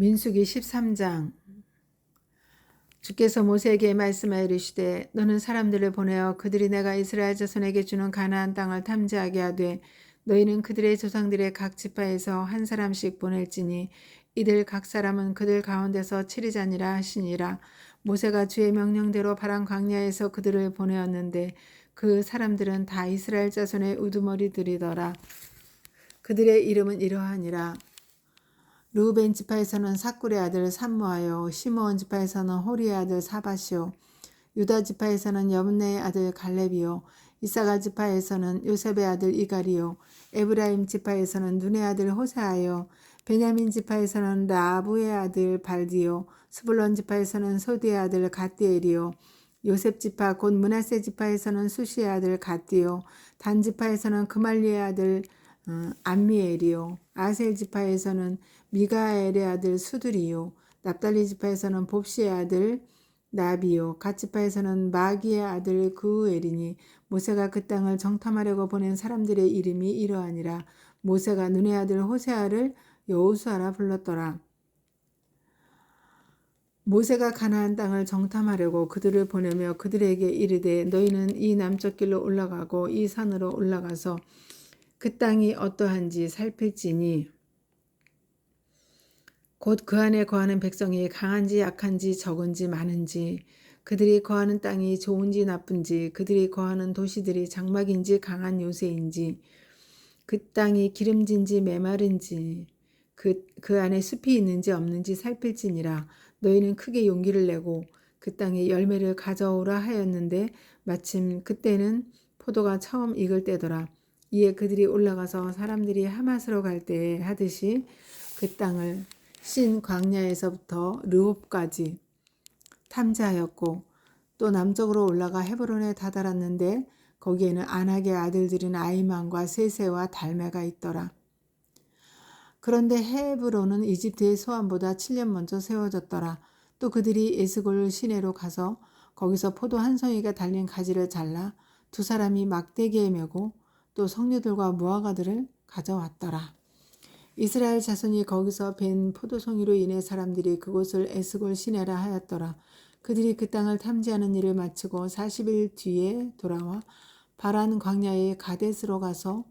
민수기 13장. 주께서 모세에게 말씀하여 이르시되 너는 사람들을 보내어 그들이 내가 이스라엘 자손에게 주는 가나안 땅을 탐지하게 하되 너희는 그들의 조상들의 각 지파에서 한 사람씩 보낼지니 이들 각 사람은 그들 가운데서 치리자니라 하시니라. 모세가 주의 명령대로 바람 광야에서 그들을 보내었는데 그 사람들은 다 이스라엘 자손의 우두머리들이더라. 그들의 이름은 이러하니라. 르우벤 지파에서는 사꿀의 아들 삼무하요, 시므온 지파에서는 호리의 아들 사밧이요, 유다 지파에서는 여분네의 아들 갈렙이요, 이사가 지파에서는 요셉의 아들 이갈이요, 에브라임 지파에서는 눈의 아들 호세아요, 베냐민 지파에서는 라부의 아들 발디요, 스불론 지파에서는 소디의 아들 갓디엘이요, 요셉 지파 곧 므낫세 지파에서는 수시의 아들 갓디요, 단 지파에서는 그말리의 아들 암미엘이요, 아셀 지파에서는 미가엘의 아들 수들이요, 납달리 지파에서는 봅시의 아들 나비요, 갓 지파에서는 마기의 아들 그우엘이니 모세가 그 땅을 정탐하려고 보낸 사람들의 이름이 이러하니라. 모세가 눈의 아들 호세아를 여호수아라 불렀더라. 모세가 가나안 땅을 정탐하려고 그들을 보내며 그들에게 이르되 너희는 이 남쪽 길로 올라가고 이 산으로 올라가서 그 땅이 어떠한지 살필지니 곧 그 안에 거하는 백성이 강한지 약한지 적은지 많은지 그들이 거하는 땅이 좋은지 나쁜지 그들이 거하는 도시들이 장막인지 강한 요새인지 그 땅이 기름진지 메마른지 그 안에 숲이 있는지 없는지 살필지니라. 너희는 크게 용기를 내고 그 땅에 열매를 가져오라 하였는데 마침 그때는 포도가 처음 익을 때더라. 이에 그들이 올라가서 사람들이 하맛으로 갈 때에 하듯이 그 땅을 신 광야에서부터 르홉까지 탐지하였고 또 남쪽으로 올라가 헤브론에 다다랐는데 거기에는 아낙의 아들들인 아이만과 세세와 달메가 있더라. 그런데 헤브론은 이집트의 소안보다 7년 먼저 세워졌더라. 또 그들이 에스골 시내로 가서 거기서 포도 한 송이가 달린 가지를 잘라 두 사람이 막대기에 메고 또 성류들과 무화과들을 가져왔더라. 이스라엘 자손이 거기서 벤 포도송이로 인해 사람들이 그곳을 에스골 시내라 하였더라. 그들이 그 땅을 탐지하는 일을 마치고 40일 뒤에 돌아와 바란 광야의 가데스로 가서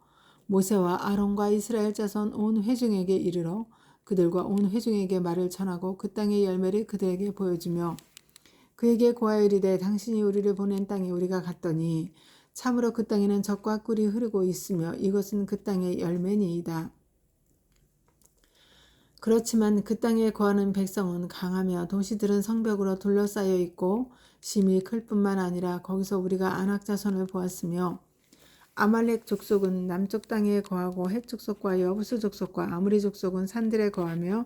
모세와 아론과 이스라엘 자손 온 회중에게 이르러 그들과 온 회중에게 말을 전하고 그 땅의 열매를 그들에게 보여주며 그에게 고하여 이르되 당신이 우리를 보낸 땅에 우리가 갔더니 참으로 그 땅에는 젖과 꿀이 흐르고 있으며 이것은 그 땅의 열매니이다. 그렇지만 그 땅에 거하는 백성은 강하며 도시들은 성벽으로 둘러싸여 있고 심히 클 뿐만 아니라 거기서 우리가 아낙 자손을 보았으며 아말렉 족속은 남쪽 땅에 거하고 헷 족속과 여부스 족속과 아무리 족속은 산들에 거하며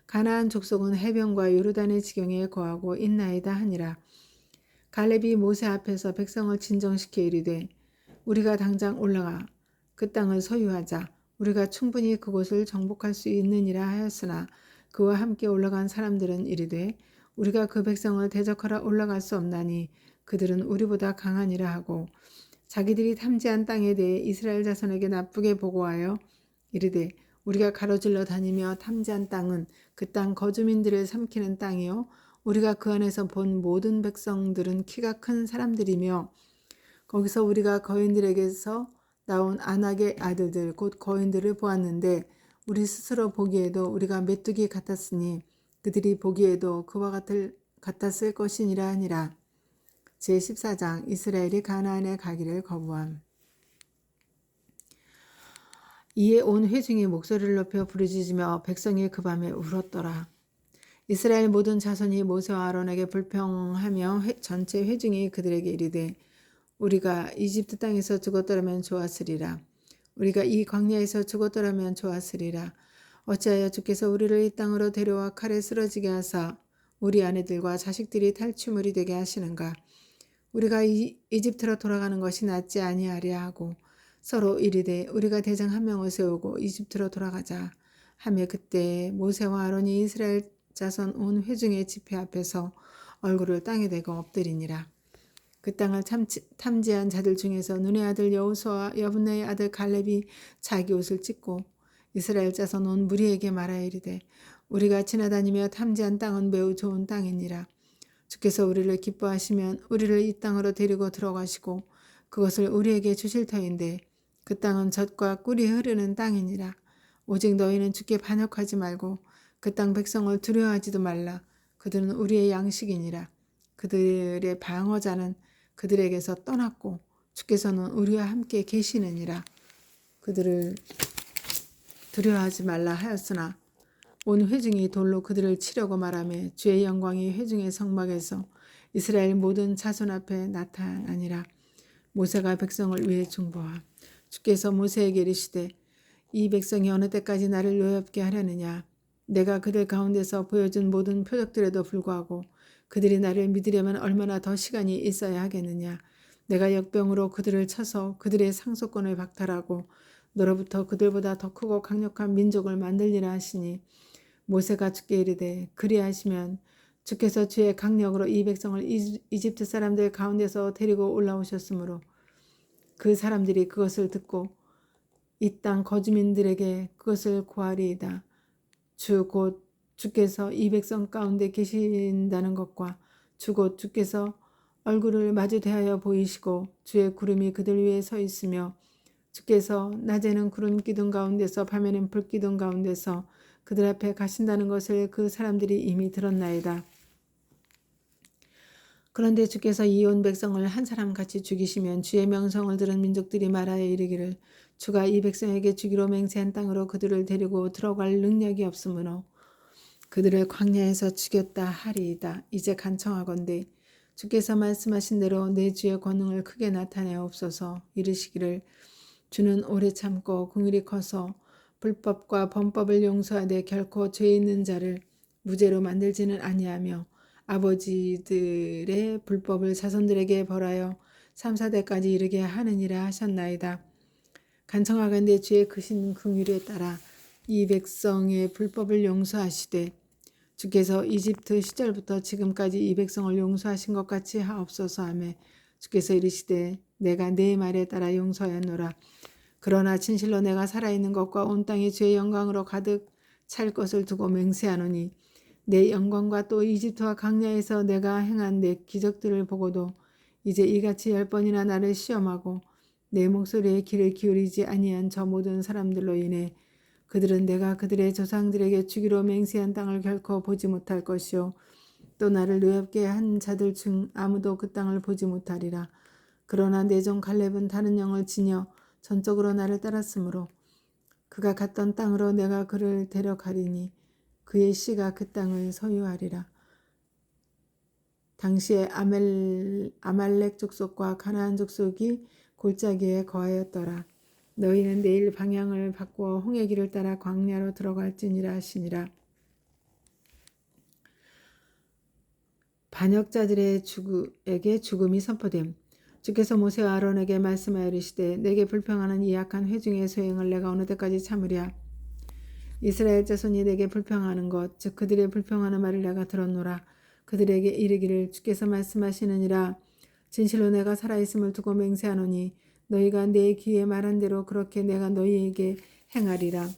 가나안 족속은 해변과 요르단의 지경에 거하고 있나이다 하니라. 갈렙이 모세 앞에서 백성을 진정시켜 이르되 우리가 당장 올라가 그 땅을 소유하자. 우리가 충분히 그곳을 정복할 수 있느니라 하였으나 그와 함께 올라간 사람들은 이르되 우리가 그 백성을 대적하러 올라갈 수 없나니 그들은 우리보다 강하니라 하고 자기들이 탐지한 땅에 대해 이스라엘 자손에게 나쁘게 보고하여 이르되 우리가 가로질러 다니며 탐지한 땅은 그 땅 거주민들을 삼키는 땅이요 우리가 그 안에서 본 모든 백성들은 키가 큰 사람들이며 거기서 우리가 거인들에게서 나온 아낙의 아들들 곧 거인들을 보았는데 우리 스스로 보기에도 우리가 메뚜기 같았으니 그들이 보기에도 그와 같았을 것이니라 하니라. 제14장 이스라엘이 가나안에 가기를 거부함. 이에 온 회중이 목소리를 높여 부르짖으며 백성이 그 밤에 울었더라. 이스라엘 모든 자손이 모세와 아론에게 불평하며 전체 회중이 그들에게 이르되 우리가 이집트 땅에서 죽었더라면 좋았으리라. 우리가 이 광야에서 죽었더라면 좋았으리라. 어찌하여 주께서 우리를 이 땅으로 데려와 칼에 쓰러지게 하사 우리 아내들과 자식들이 탈취물이 되게 하시는가. 우리가 이집트로 돌아가는 것이 낫지 아니하랴 하고 서로 이르되 우리가 대장 한 명을 세우고 이집트로 돌아가자 하며 그때 모세와 아론이 이스라엘 자손 온 회중의 집회 앞에서 얼굴을 땅에 대고 엎드리니라. 그 땅을 탐지한 자들 중에서 눈의 아들 여호수아와 여분네의 아들 갈렙이 자기 옷을 찢고 이스라엘 자손 온 무리에게 말하여 이르되 우리가 지나다니며 탐지한 땅은 매우 좋은 땅이니라. 주께서 우리를 기뻐하시면 우리를 이 땅으로 데리고 들어가시고 그것을 우리에게 주실 터인데 그 땅은 젖과 꿀이 흐르는 땅이니라. 오직 너희는 주께 반역하지 말고 그 땅 백성을 두려워하지도 말라. 그들은 우리의 양식이니라. 그들의 방어자는 그들에게서 떠났고 주께서는 우리와 함께 계시느니라. 그들을 두려워하지 말라 하였으나 온 회중이 돌로 그들을 치려고 말하며 주의 영광이 회중의 성막에서 이스라엘 모든 자손 앞에 나타나니라. 모세가 백성을 위해 중보하. 주께서 모세에게 이르시되 이 백성이 어느 때까지 나를 노엽게 하려느냐. 내가 그들 가운데서 보여준 모든 표적들에도 불구하고 그들이 나를 믿으려면 얼마나 더 시간이 있어야 하겠느냐. 내가 역병으로 그들을 쳐서 그들의 상속권을 박탈하고 너로부터 그들보다 더 크고 강력한 민족을 만들리라 하시니 모세가 주께 이르되 그리하시면 주께서 주의 강력으로 이 백성을 이집트 사람들 가운데서 데리고 올라오셨으므로 그 사람들이 그것을 듣고 이 땅 거주민들에게 그것을 고하리이다. 주 곧 주께서 이 백성 가운데 계신다는 것과 주 곧 주께서 얼굴을 마주 대하여 보이시고 주의 구름이 그들 위에 서 있으며 주께서 낮에는 구름 기둥 가운데서 밤에는 불 기둥 가운데서 그들 앞에 가신다는 것을 그 사람들이 이미 들었나이다. 그런데 주께서 이 온 백성을 한 사람같이 죽이시면 주의 명성을 들은 민족들이 말하여 이르기를 주가 이 백성에게 주기로 맹세한 땅으로 그들을 데리고 들어갈 능력이 없으므로 그들을 광야에서 죽였다 하리이다. 이제 간청하건대 주께서 말씀하신 대로 내 주의 권능을 크게 나타내옵소서. 이르시기를 주는 오래 참고 긍휼이 커서 불법과 범법을 용서하되 결코 죄 있는 자를 무죄로 만들지는 아니하며 아버지들의 불법을 자손들에게 벌하여 3, 4대까지 이르게 하느니라 하셨나이다. 간청하건대 주의 크신 긍휼에 따라 이 백성의 불법을 용서하시되 주께서 이집트 시절부터 지금까지 이 백성을 용서하신 것 같이 하옵소서 하며 주께서 이르시되 내가 내 말에 따라 용서하였노라. 그러나 진실로 내가 살아있는 것과 온 땅이 주의 영광으로 가득 찰 것을 두고 맹세하노니 내 영광과 또 이집트와 광야에서 내가 행한 내 기적들을 보고도 이제 이같이 10번이나 나를 시험하고 내 목소리에 귀를 기울이지 아니한 저 모든 사람들로 인해 그들은 내가 그들의 조상들에게 주기로 맹세한 땅을 결코 보지 못할 것이요 또 나를 노엽게 한 자들 중 아무도 그 땅을 보지 못하리라. 그러나 내 종 갈렙은 다른 영을 지녀 전적으로 나를 따랐으므로 그가 갔던 땅으로 내가 그를 데려가리니 그의 씨가 그 땅을 소유하리라. 당시에 아말렉 족속과 가나안 족속이 골짜기에 거하였더라. 너희는 내일 방향을 바꾸어 홍해 길을 따라 광야로 들어갈지니라 하시니라. 반역자들에게 죽음이 선포됨. 주께서 모세와 아론에게 말씀하여 이르시되 내게 불평하는 이 악한 회중의 소행을 내가 어느 때까지 참으랴. 이스라엘 자손이 내게 불평하는 것 즉 그들의 불평하는 말을 내가 들었노라. 그들에게 이르기를 주께서 말씀하시느니라. 진실로 내가 살아있음을 두고 맹세하노니 너희가 내 귀에 말한 대로 그렇게 내가 너희에게 행하리라.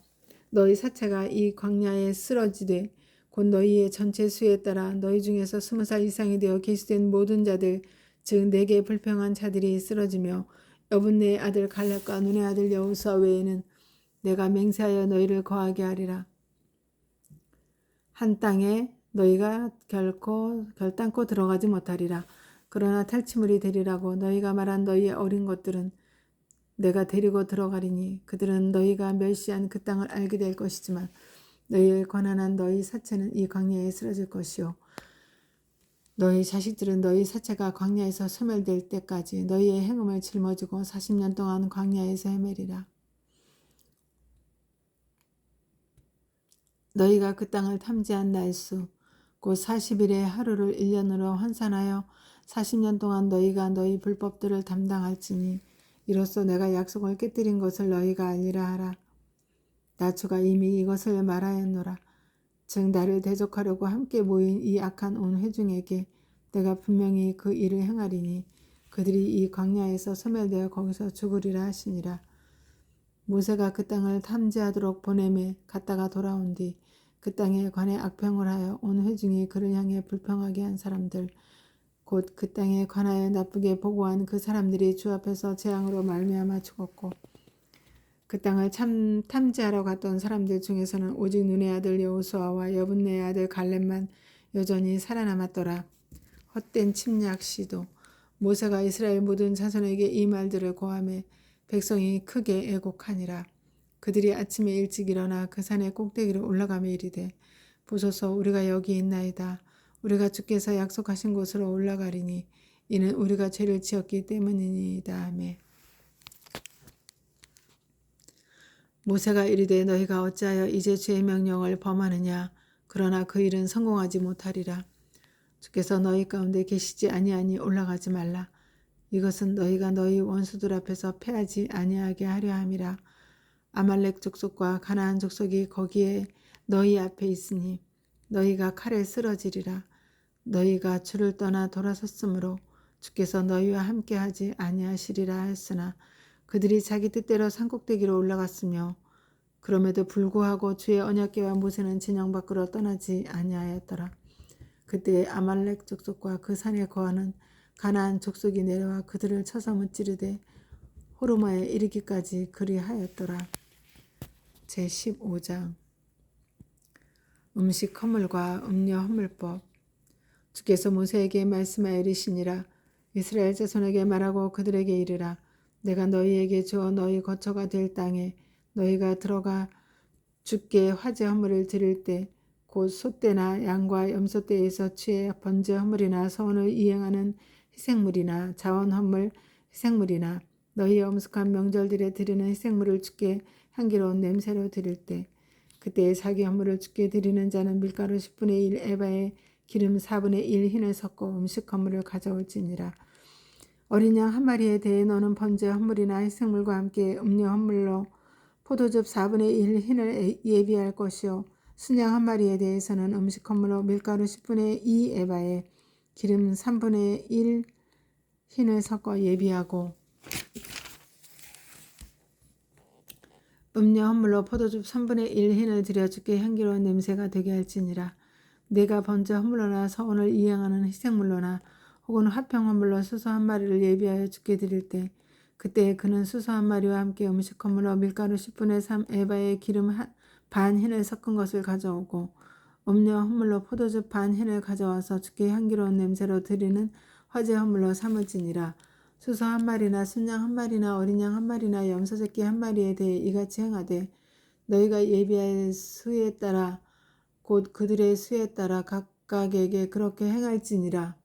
너희 사체가 이 광야에 쓰러지되 곧 너희의 전체 수에 따라 너희 중에서 20살 이상이 되어 계수된 모든 자들 즉 내게 불평한 자들이 쓰러지며 여분네의 아들 갈렙과 눈의 아들 여호수아 외에는 내가 맹세하여 너희를 거하게 하리라. 한 땅에 너희가 결단코 들어가지 못하리라. 그러나 탈취물이 되리라고 너희가 말한 너희의 어린 것들은 내가 데리고 들어가리니 그들은 너희가 멸시한 그 땅을 알게 될 것이지만 너희의 권한한 너희 사체는 이 광야에 쓰러질 것이요 너희 자식들은 너희 사체가 광야에서 소멸될 때까지 너희의 행음을 짊어지고 40년 동안 광야에서 헤매리라. 너희가 그 땅을 탐지한 날수 곧 40일의 하루를 1년으로 환산하여 40년 동안 너희가 너희 불법들을 담당할지니 이로써 내가 약속을 깨뜨린 것을 너희가 알리라 하라. 나 주가 이미 이것을 말하였노라. 즉 나를 대적하려고 함께 모인 이 악한 온 회중에게 내가 분명히 그 일을 행하리니 그들이 이 광야에서 소멸되어 거기서 죽으리라 하시니라. 모세가 그 땅을 탐지하도록 보내매 갔다가 돌아온 뒤 그 땅에 관해 악평을 하여 온 회중이 그를 향해 불평하게 한 사람들 곧 그 땅에 관하여 나쁘게 보고한 그 사람들이 주 앞에서 재앙으로 말미암아 죽었고 그 땅을 탐지하러 갔던 사람들 중에서는 오직 눈의 아들 여호수아와 여분네의 아들 갈렙만 여전히 살아남았더라. 헛된 침략 시도 모세가 이스라엘 모든 자손에게 이 말들을 고하매 백성이 크게 애곡하니라. 그들이 아침에 일찍 일어나 그 산의 꼭대기로 올라가며 이르되 보소서 우리가 여기 있나이다. 우리가 주께서 약속하신 곳으로 올라가리니 이는 우리가 죄를 지었기 때문이니이다 하매 모세가 이르되 너희가 어찌하여 이제 주의 명령을 범하느냐. 그러나 그 일은 성공하지 못하리라. 주께서 너희 가운데 계시지 아니하니 올라가지 말라. 이것은 너희가 너희 원수들 앞에서 패하지 아니하게 하려 함이라. 아말렉 족속과 가나안 족속이 거기에 너희 앞에 있으니 너희가 칼에 쓰러지리라. 너희가 주를 떠나 돌아섰으므로 주께서 너희와 함께하지 아니하시리라 하였으나 그들이 자기 뜻대로 산꼭대기로 올라갔으며 그럼에도 불구하고 주의 언약궤와 모세는 진영 밖으로 떠나지 아니하였더라. 그때 아말렉 족속과 그 산에 거하는 가나안 족속이 내려와 그들을 쳐서 무찌르되 호르마에 이르기까지 그리하였더라. 제15장 음식 허물과 음료 허물법. 주께서 모세에게 말씀하여 이르시니라. 이스라엘 자손에게 말하고 그들에게 이르라. 내가 너희에게 주어 너희 거처가 될 땅에 너희가 들어가 주께 화제 허물을 드릴 때 곧 소떼나 양과 염소떼에서 취해 번제 허물이나 서원을 이행하는 희생물이나 자원 허물 희생물이나 너희의 엄숙한 명절들에 드리는 희생물을 주께 향기로운 냄새로 드릴 때 그때에 자기 허물을 주께 드리는 자는 밀가루 10분의 1 에바에 기름 4분의 1 흰을 섞어 음식 허물을 가져올지니라. 어린 양 한 마리에 대해 너는 번제 허물이나 희생물과 함께 음료 허물로 포도즙 4분의 1 흰을 예비할 것이요 순양 한 마리에 대해서는 음식 허물로 밀가루 10분의 2 에바에 기름 3분의 1 흰을 섞어 예비하고 음료 허물로 포도즙 3분의 1 흰을 드려 주께 향기로운 냄새가 되게 할지니라. 내가 번제 허물로나 서원을 이행하는 희생물로나 혹은 화평 허물로 수소 한 마리를 예비하여 주께 드릴 때 그때 그는 수소 한 마리와 함께 음식 허물로 밀가루 10분의 3 에바에 기름 반 흰을 섞은 것을 가져오고 음료 허물로 포도즙 반 흰을 가져와서 주께 향기로운 냄새로 드리는 화제 허물로 삼을지니라. 수소 한 마리나 순양 한 마리나 어린 양 한 마리나 염소 새끼 한 마리에 대해 이같이 행하되 너희가 예비할 수에 따라 곧 그들의 수에 따라 각각에게 그렇게 행할지니라.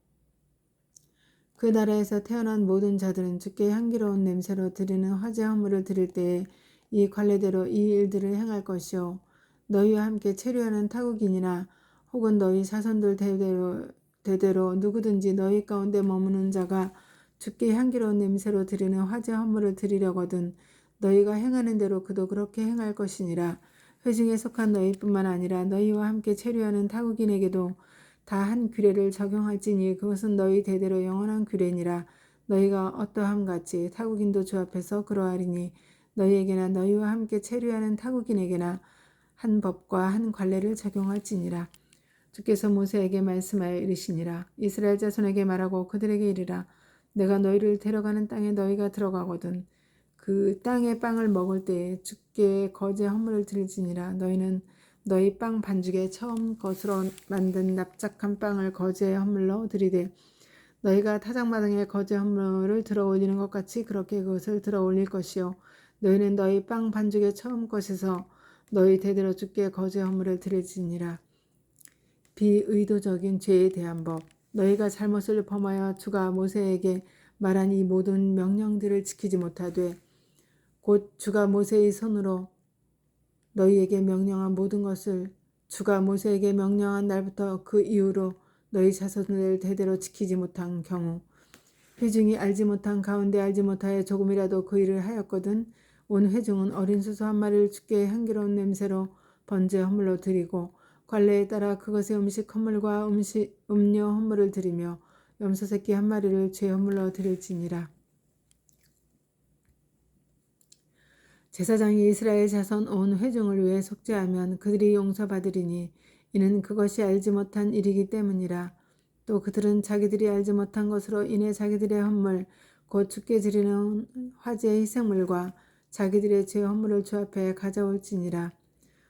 그 나라에서 태어난 모든 자들은 주께 향기로운 냄새로 드리는 화제 허물을 드릴 때에 이 관례대로 이 일들을 행할 것이요 너희와 함께 체류하는 타국인이나 혹은 너희 자손들 대대로 누구든지 너희 가운데 머무는 자가 주께 향기로운 냄새로 드리는 화제 허물을 드리려거든 너희가 행하는 대로 그도 그렇게 행할 것이니라. 회중에 속한 너희뿐만 아니라 너희와 함께 체류하는 타국인에게도 다 한 규례를 적용할지니 그것은 너희 대대로 영원한 규례니라. 너희가 어떠함 같이 타국인도 주 앞에서 그러하리니 너희에게나 너희와 함께 체류하는 타국인에게나 한 법과 한 관례를 적용할지니라. 주께서 모세에게 말씀하여 이르시니라. 이스라엘 자손에게 말하고 그들에게 이르라. 내가 너희를 데려가는 땅에 너희가 들어가거든 그 땅의 빵을 먹을 때에 주께 거제 허물을 드릴지니라. 너희는 너희 빵 반죽에 처음 것으로 만든 납작한 빵을 거제 허물로 드리되 너희가 타작마당에 거제 허물을 들어 올리는 것 같이 그렇게 그것을 들어 올릴 것이요 너희는 너희 빵 반죽의 처음 것에서 너희 대대로 주께 거제 허물을 드릴지니라. 비의도적인 죄에 대한 법. 너희가 잘못을 범하여 주가 모세에게 말한 이 모든 명령들을 지키지 못하되 곧 주가 모세의 손으로 너희에게 명령한 모든 것을 주가 모세에게 명령한 날부터 그 이후로 너희 자손을 대대로 지키지 못한 경우 회중이 알지 못한 가운데 알지 못하여 조금이라도 그 일을 하였거든 온 회중은 어린 수소 한 마리를 주께 향기로운 냄새로 번제 허물로 드리고 관례에 따라 그것의 음식 허물과 음료 허물을 드리며 염소 새끼 한 마리를 죄 허물로 드릴지니라. 제사장이 이스라엘 자손 온 회중을 위해 속죄하면 그들이 용서받으리니 이는 그것이 알지 못한 일이기 때문이라. 또 그들은 자기들이 알지 못한 것으로 인해 자기들의 헌물 곧 주께 드리는 화제의 희생물과 자기들의 죄 헌물을 주 앞에 가져올지니라.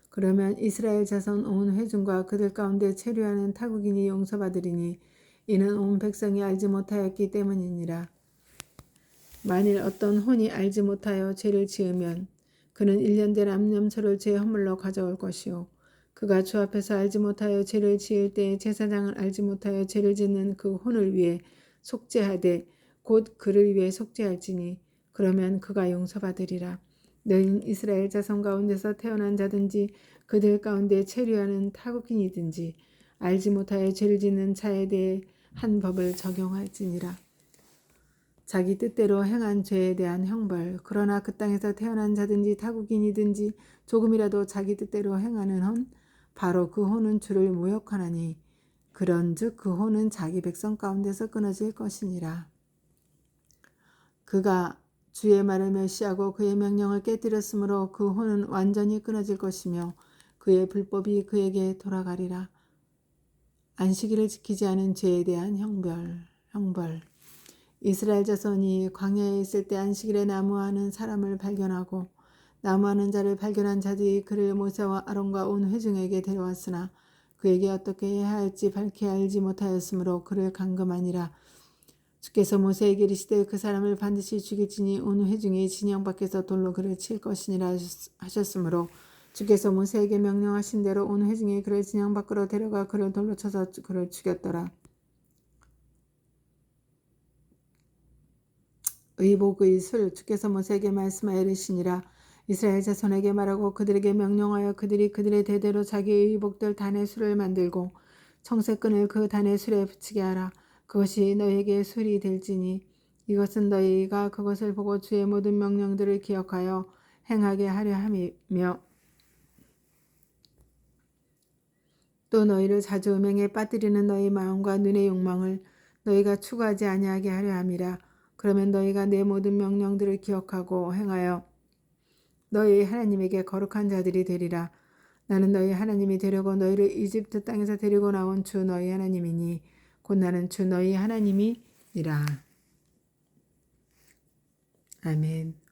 그러면 이스라엘 자손 온 회중과 그들 가운데 체류하는 타국인이 용서받으리니 이는 온 백성이 알지 못하였기 때문이니라. 만일 어떤 혼이 알지 못하여 죄를 지으면 그는 1년 된 암염소를 죄 헌물로 가져올 것이요 그가 주 앞에서 알지 못하여 죄를 지을 때에 제사장은 알지 못하여 죄를 짓는 그 혼을 위해 속죄하되 곧 그를 위해 속죄할지니 그러면 그가 용서받으리라. 너희는 이스라엘 자손 가운데서 태어난 자든지 그들 가운데 체류하는 타국인이든지 알지 못하여 죄를 짓는 자에 대해 한 법을 적용할지니라. 자기 뜻대로 행한 죄에 대한 형벌. 그러나 그 땅에서 태어난 자든지 타국인이든지 조금이라도 자기 뜻대로 행하는 혼 바로 그 혼은 주를 모욕하나니 그런즉 그 혼은 자기 백성 가운데서 끊어질 것이니라. 그가 주의 말을 멸시하고 그의 명령을 깨뜨렸으므로 그 혼은 완전히 끊어질 것이며 그의 불법이 그에게 돌아가리라. 안식일을 지키지 않은 죄에 대한 형벌. 이스라엘 자손이 광야에 있을 때 안식일에 나무하는 사람을 발견하고 나무하는 자를 발견한 자들이 그를 모세와 아론과 온 회중에게 데려왔으나 그에게 어떻게 해야 할지 밝히 알지 못하였으므로 그를 감금하니라. 주께서 모세에게 이르시되 그 사람을 반드시 죽일지니 온 회중이 진영 밖에서 돌로 그를 칠 것이니라 하셨으므로 주께서 모세에게 명령하신 대로 온 회중이 그를 진영 밖으로 데려가 그를 돌로 쳐서 그를 죽였더라. 의복의 술. 주께서 모세에게 말씀하여 이르시니라. 이스라엘 자손에게 말하고 그들에게 명령하여 그들이 그들의 대대로 자기의 의복들 단의 술을 만들고 청색끈을 그 단의 술에 붙이게 하라. 그것이 너희에게 술이 될지니 이것은 너희가 그것을 보고 주의 모든 명령들을 기억하여 행하게 하려 함이며 또 너희를 자주 음행에 빠뜨리는 너희 마음과 눈의 욕망을 너희가 추구하지 아니하게 하려 함이라. 그러면 너희가 내 모든 명령들을 기억하고 행하여 너희 하나님에게 거룩한 자들이 되리라. 나는 너희 하나님이 되려고 너희를 이집트 땅에서 데리고 나온 주 너희 하나님이니 곧 나는 주 너희 하나님이니라. 아멘.